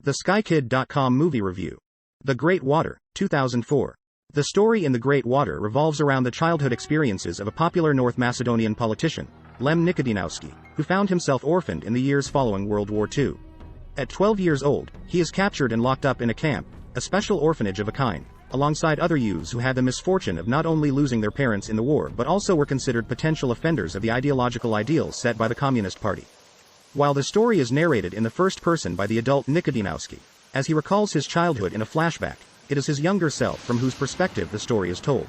TheSkyKid.com movie review. The Great Water, 2004. The story in The Great Water revolves around the childhood experiences of a popular North Macedonian politician, Lem Nikodinowski, who found himself orphaned in the years following World War II. At 12 years old, he is captured and locked up in a camp, a special orphanage of a kind, alongside other youths who had the misfortune of not only losing their parents in the war but also were considered potential offenders of the ideological ideals set by the Communist Party. While the story is narrated in the first person by the adult Nikodinowski, as he recalls his childhood in a flashback, it is his younger self from whose perspective the story is told.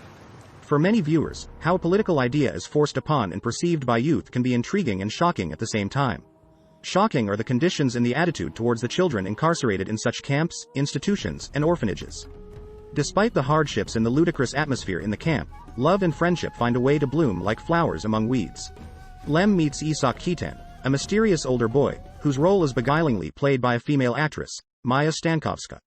For many viewers, how a political idea is forced upon and perceived by youth can be intriguing and shocking at the same time. Shocking are the conditions and the attitude towards the children incarcerated in such camps, institutions, and orphanages. Despite the hardships and the ludicrous atmosphere in the camp, love and friendship find a way to bloom like flowers among weeds. Lem meets Isak Kitan, a mysterious older boy, whose role is beguilingly played by a female actress, Maya Stankovska.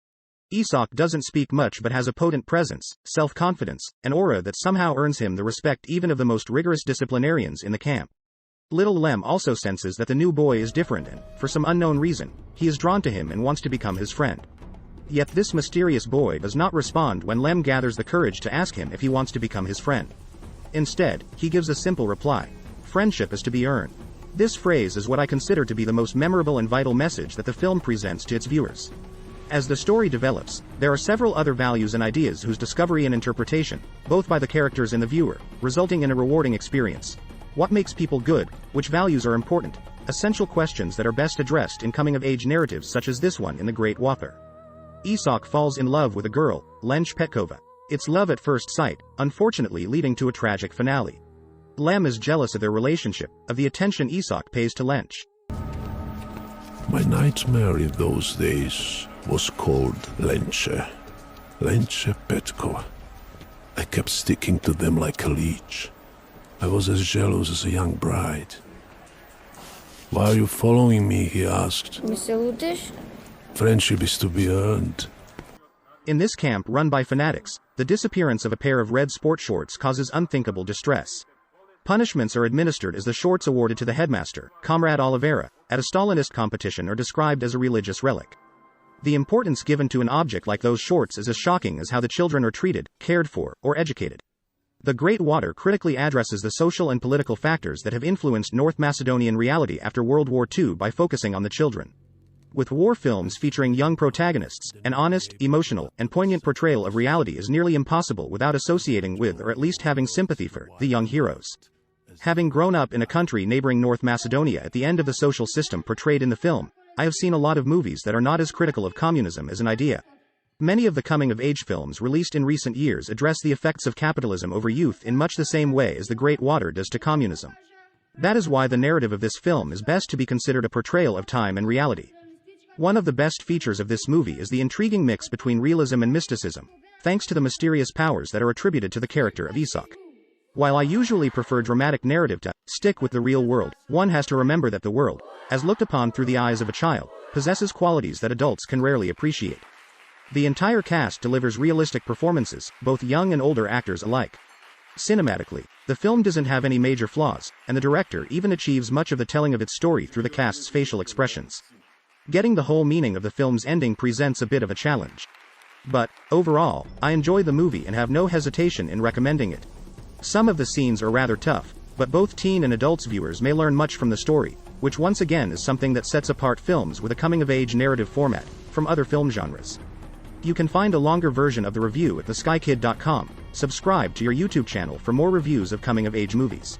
Isak doesn't speak much but has a potent presence, self-confidence, and aura that somehow earns him the respect even of the most rigorous disciplinarians in the camp. Little Lem also senses that the new boy is different and, for some unknown reason, he is drawn to him and wants to become his friend. Yet this mysterious boy does not respond when Lem gathers the courage to ask him if he wants to become his friend. Instead, he gives a simple reply: friendship is to be earned. This phrase is what I consider to be the most memorable and vital message that the film presents to its viewers. As the story develops, there are several other values and ideas whose discovery and interpretation, both by the characters and the viewer, resulting in a rewarding experience. What makes people good? Which values are important? Essential questions that are best addressed in coming-of-age narratives such as this one in The Great Water. Isak falls in love with a girl, Lench Petkova. It's love at first sight, unfortunately leading to a tragic finale. Lem is jealous of their relationship, of the attention Isak pays to Lench. My nightmare in those days was called Lenche Petkova. I kept sticking to them like a leech. I was as jealous as a young bride. Why are you following me? He asked. Friendship is to be earned. In this camp run by fanatics, the disappearance of a pair of red sport shorts causes unthinkable distress. Punishments are administered as the shorts awarded to the headmaster, Comrade Oliveira, at a Stalinist competition are described as a religious relic. The importance given to an object like those shorts is as shocking as how the children are treated, cared for, or educated. The Great Water critically addresses the social and political factors that have influenced North Macedonian reality after World War II by focusing on the children. With war films featuring young protagonists, an honest, emotional, and poignant portrayal of reality is nearly impossible without associating with or at least having sympathy for the young heroes. Having grown up in a country neighboring North Macedonia at the end of the social system portrayed in the film, I have seen a lot of movies that are not as critical of communism as an idea. Many of the coming-of-age films released in recent years address the effects of capitalism over youth in much the same way as The Great Water does to communism. That is why the narrative of this film is best to be considered a portrayal of time and reality. One of the best features of this movie is the intriguing mix between realism and mysticism, thanks to the mysterious powers that are attributed to the character of Isak. While I usually prefer dramatic narrative to stick with the real world, one has to remember that the world, as looked upon through the eyes of a child, possesses qualities that adults can rarely appreciate. The entire cast delivers realistic performances, both young and older actors alike. Cinematically, the film doesn't have any major flaws, and the director even achieves much of the telling of its story through the cast's facial expressions. Getting the whole meaning of the film's ending presents a bit of a challenge. But, overall, I enjoy the movie and have no hesitation in recommending it. Some of the scenes are rather tough, but both teen and adults viewers may learn much from the story, which once again is something that sets apart films with a coming-of-age narrative format from other film genres. You can find a longer version of the review at theskykid.com. Subscribe to your YouTube channel for more reviews of coming-of-age movies.